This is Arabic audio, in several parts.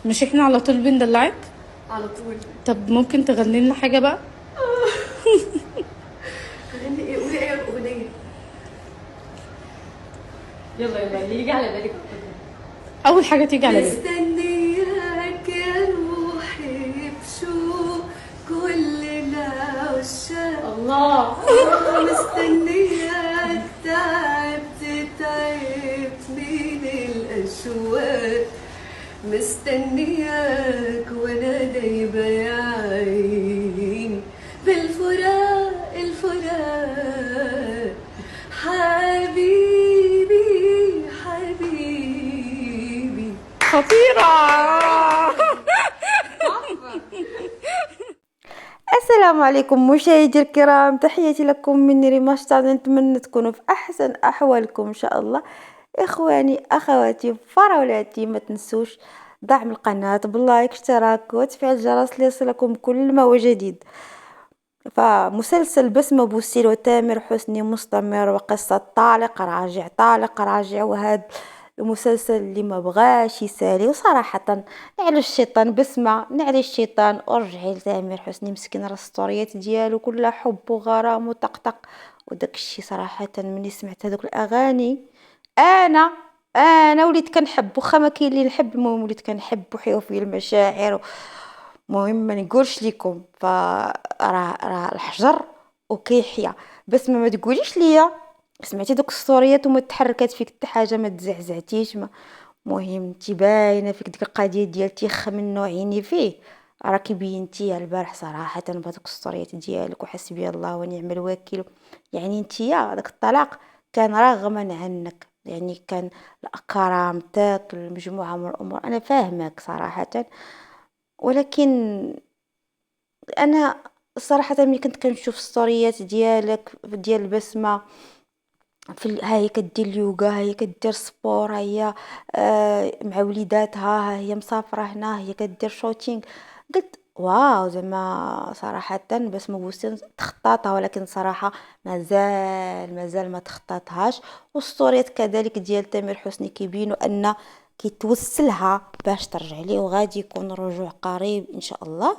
مش احنا على طول بندلعك؟ على طول. طب ممكن تغني لنا حاجه بقى؟ اغني ايه؟ قولي ايه اغنيه. يلا يلا اللي يجي على بالك. اول حاجه تيجي على بالك. مستنياك يا روحي بشوق كلنا عشاق الله. مستنياك تعبت من الاشواق. مستنياك وانا دايبه يا عيني بالفراق الفراق. حبيبي حبيبي. خطيره. السلام عليكم مشاهدي الكرام، تحياتي لكم من ريما ستار. نتمنى تكونوا في احسن احوالكم ان شاء الله. اخواني اخواتي فراولاتي، ما تنسوش دعم القناه باللايك اشتراك وتفعيل الجرس ليصلكم كل ما هو جديد. فمسلسل بسمة بوسيل وتامر حسني مستمر، وقصة طالق راجع طالق راجع، وهذا المسلسل اللي ما بغاش يسالي. وصراحة نعلى الشيطان بسمة، نعلى الشيطان ورجعي لتامر حسني مسكين، راه السطوريات ديالو كلها حب وغرام وطقطق وداك الشي. صراحة ملي سمعت هذوك الأغاني أنا أنا وليت كنحب، واخا ما كاين اللي نحب، المهم وليت كنحب وحيو فيه المشاعر. مهم ما نقولش لكم راه الحجر وكيحيا. بس ما تقوليش ليا سمعتي دوك السطوريات وما تحركات فيك حتى حاجه، ما تزعزعتيش. ما مهم انت باينه فيك ديك القضيه ديال تيخ منو عيني فيه، راكي بينتيها البارح صراحه بهذوك السطوريات ديالك، وحسبي الله ونعم الوكيل. يعني انتيا داك الطلاق كان رغما عنك، يعني كان كرامتك المجموعه من الامور، انا فاهمك صراحه. ولكن انا صراحه ملي كنت كنشوف ستوريات ديالك ديال البسمه ها هي كدير اليوغا، ها هي كدير سبور، ها هي مع وليداتها، ها هي مسافره هنا، ها هي كدير شوتينغ. قلت واو، زعما صراحه بسمه بوسين تخطاطها، ولكن صراحه مازال ما تخطاطهاش. والستوريات كذلك ديال تامر حسني كيبينوا ان كيتوسلها باش ترجع ليه، وغادي يكون رجوع قريب ان شاء الله.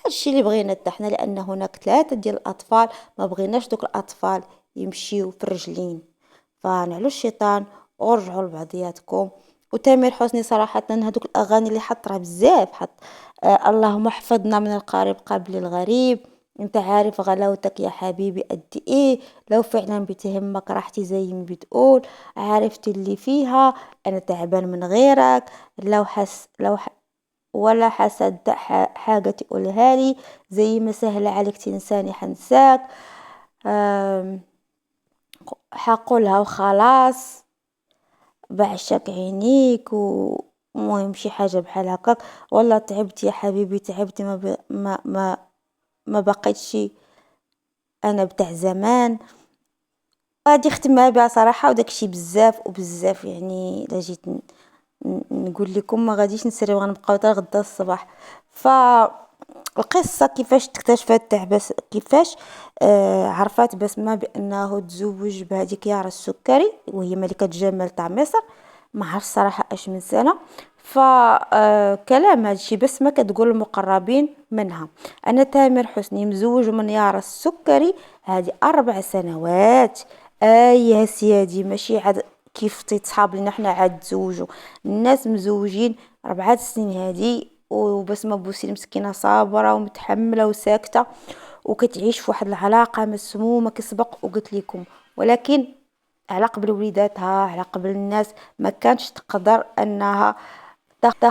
هادشي اللي بغينا حتى حنا، لان هناك ثلاثه ديال الاطفال، ما بغيناش دوك الاطفال يمشيو في الرجلين. فنعلو الشيطان ورجعوا لبعضياتكم. وتامر حسني صراحة هذوك الأغاني اللي حط راه بزاف حط. اللهم احفظنا من القريب قبل الغريب، انت عارف غلاوتك يا حبيبي قد ايه، لو فعلا بتهمك راحتي زي ما بتقول، عرفت اللي فيها، انا تعبان من غيرك، ولا حصدق حاجة تقولها لي، زي ما سهل عليك تنساني حنساك. آم، حقولها وخلاص، بعشق عينيك، ومهم شي حاجة بحال هكاك. والله تعبت يا حبيبي تعبت، ما بقيتش انا بتاع زمان. غادي اختمها بها صراحة، وداكشي بزاف وبزاف. يعني الا جيت نقول لكم ما غاديش نسري، وغنبقاو حتى غدا الصباح. ف القصة كيفاش اكتشفت بس كيفاش عرفت بسمة بأنه تزوج بهذيك يارا السكري، وهي ملكة جمال تاع مصر. ما عرفت صراحة اش من سنة. كلام هادشي بس ما كتقول المقربين منها. انا تامر حسني مزوج من يارا السكري هذه 4 سنوات. يا سيادي ماشي عاد كيف تيتصحاب لنا حنا عاد تزوجوا. الناس مزوجين 4 سنين هذه، وبسمة بوسيل مسكينة صابرة ومتحملة وساكتة، وكتعيش في واحد العلاقة مسمومة كسبق وقلت لكم. ولكن على قبل وليداتها، على قبل الناس، ما كانش تقدر انها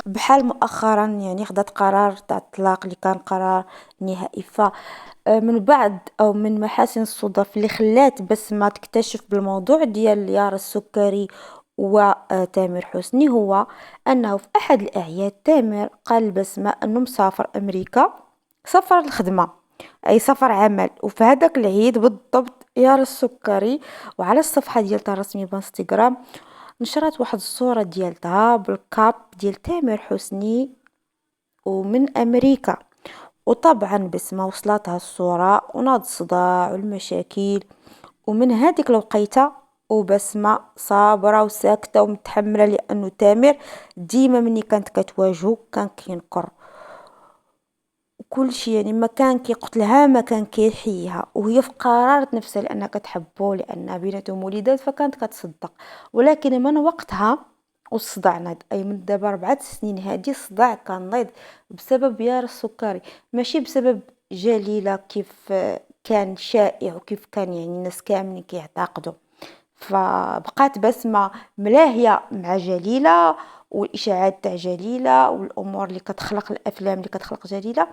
بحال مؤخرا يعني خدت قرار تاع الطلاق اللي كان قرار نهائي. من بعد او من محاسن الصدف اللي خلات بس ما تكتشف بالموضوع ديال يارا السكري وتامر حسني، هو انه في احد الاعياد تامر قال بسمة انه مسافر امريكا، سفر الخدمة، اي سفر عمل. وفي هذاك العيد بالضبط يارا السكري وعلى الصفحة ديالتها الرسمية بانستغرام نشرت واحد الصورة ديالتها بالكاب ديال تامر حسني ومن امريكا. وطبعا بس ما وصلتها الصورة وناض الصداع والمشاكل. ومن هذيك الوقيته وبسمة صابرة وساكتة ومتحملة، لأنه تامر ديما مني كانت كتواجهو كان كينكر وكل شيء، يعني ما كان كيقتلها ما كان كيحييها، وهي في قرارة نفسها لأنها كتحبو لأن بيناتهم وليدات فكانت كتصدق. ولكن من وقتها والصداع ناض، أي من دابا 4 سنين هادي الصداع كان ناض بسبب يار السكري، ماشي بسبب جليلة كيف كان شائع وكيف كان يعني الناس كاملين كيعتقدوا. فبقات بسمة ملاهية مع جليلة والإشاعات تاع جليلة والأمور اللي كتخلق، الأفلام اللي كتخلق جليلة،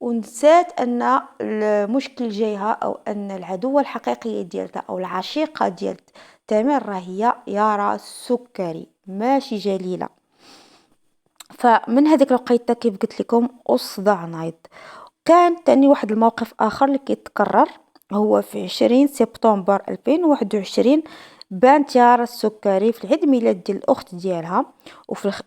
ونسات أن المشكل جايها أو أن العدوة الحقيقية ديالتها أو العشيقة ديال تامر راه هي يارا السكري ماشي جليلة. فمن هذيك الوقيته كيف قلت لكم الصداع نايض. كان تاني واحد الموقف آخر اللي كيتكرر، هو في 20 سبتمبر 2021 بانت يارا السكري في العيد ميلاد ديال الأخت ديالها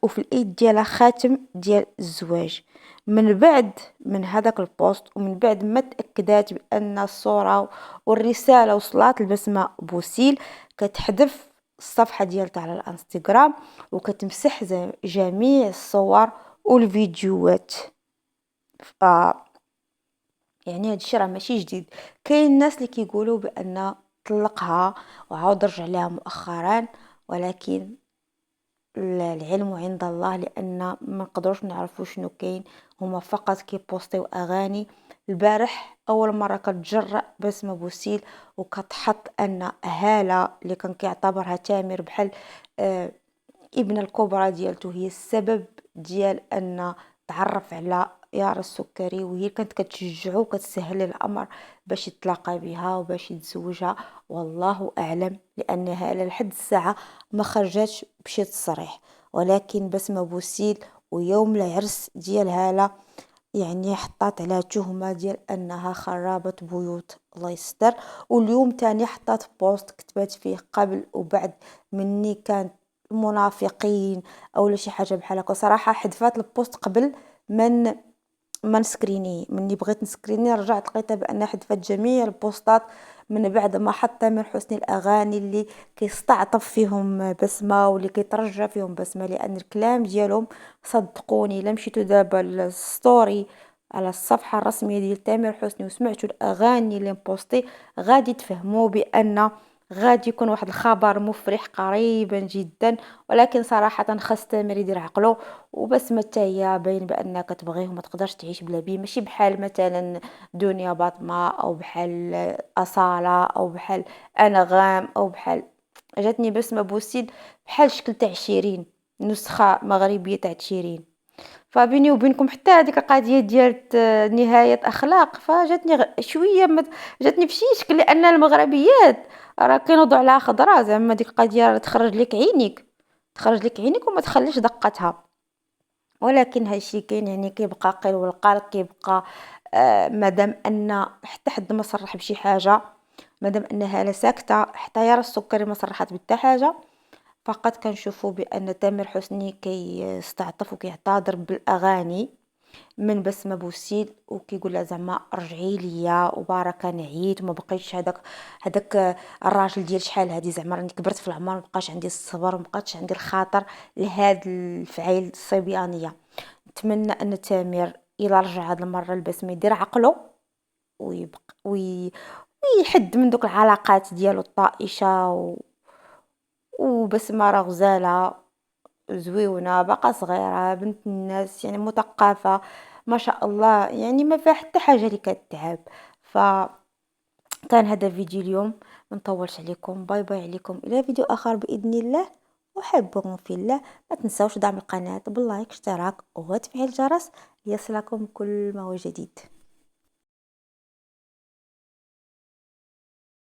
وفي الإيد ديالها خاتم ديال الزواج. من بعد من هذاك البوست ومن بعد ما تأكدات بأن الصورة والرسالة وصلات البسمة بوسيل، كتحذف الصفحة ديالتها على الانستغرام وكتمسح جميع الصور والفيديوهات. ف يعني هاد الشيء راه ماشي جديد، كاين ناس اللي كيقولوا بان طلقها وعاود رجع لها مؤخرا، ولكن العلم عند الله، لان ما نقدروش نعرفوا شنو كاين. هما فقط كيبوستيو اغاني. البارح اول مره كتجرأ بسمة بوسيل وكتحط ان هالة اللي كان كيعتبرها تامر بحال ابنة الكبرى ديالته هي السبب ديال ان تعرف على يارا السكري، وهي كانت كتشجعو وكتسهل الامر باش يتلاقى بها وباش يتزوجها. والله اعلم، لانها لحد الساعه ما خرجتش بشي تصريح. ولكن بسمة بوسيل ويوم العرس ديال هالة يعني حطات عليها تهمة ديال انها خربت بيوت، الله يستر. واليوم تاني حطات بوست كتبت فيه قبل وبعد مني كانت منافقين او شي حاجه بحال هكا. صراحه حذفات البوست قبل من ما نسكريني، مني بغيت نسكريني رجعت لقيتها بان حذفت جميع البوستات من بعد ما حط تامر حسني الاغاني اللي كيستعطف فيهم بسمه واللي كيترجى فيهم بسمه، لان الكلام ديالهم صدقوني الا مشيتو دابا الستوري على الصفحه الرسميه ديال تامر حسني وسمعتوا الاغاني اللي مبوستي غادي تفهموا بان غادي يكون واحد الخبر مفرح قريبا جدا. ولكن صراحة خاص تامر يدير عقلو، وبسمة حتى هي باين بانها كتبغيه وما تقدرش تعيش بلا بيه، ماشي بحال مثلا دنيا باطمة او بحال أصالة او بحال انغام او بحال جاتني بسمة بوسيل بحال شكل تاع شيرين، نسخة مغربية تاع شيرين. فبيني وبينكم حتى هذيك القضيه ديال نهايه اخلاق فجاتني شويه جاتني بشي شكل، لان المغربيات راه كينوضوا على خضره، زعما ديك القضيه راه تخرج لك عينيك، تخرج لك عينيك وما تخليش دقتها. ولكن هادشي كاين يعني كيبقى قيل والقال كيبقى. مادام ان حتى حد ما صرح بشي حاجه، مادام انها لا ساكته حتى يارا السكري ما صرحت بحتى حاجه، فقط كنشوفوا بان تامر حسني كيستعطف وكيعتذر بالاغاني من بسمة بوسيل وكيقول لها زعما رجعي ليا وبارك انا عييت وما بقيتش هذاك الراجل ديال شحال هادي، زعما راني كبرت في العمر، مبقاش عندي الصبر ومبقاش عندي الخاطر لهاد الفعيل الصبيانيه. نتمنى ان تامر الى رجع هاد المره البسمة يدير عقله ويبقى ويحد من دوك العلاقات ديالو الطائشه وبسمة راه غزاله زويونة باقا صغيرة بنت الناس يعني مثقفة ما شاء الله، يعني ما فيها حتى حاجة اللي كتعب. فكان هذا فيديو اليوم، ما نطولش عليكم، باي باي عليكم الى فيديو اخر باذن الله. احبكم في الله، ما تنساوش دعم القناة باللايك اشتراك وتفعيل الجرس ليصلكم كل ما هو جديد.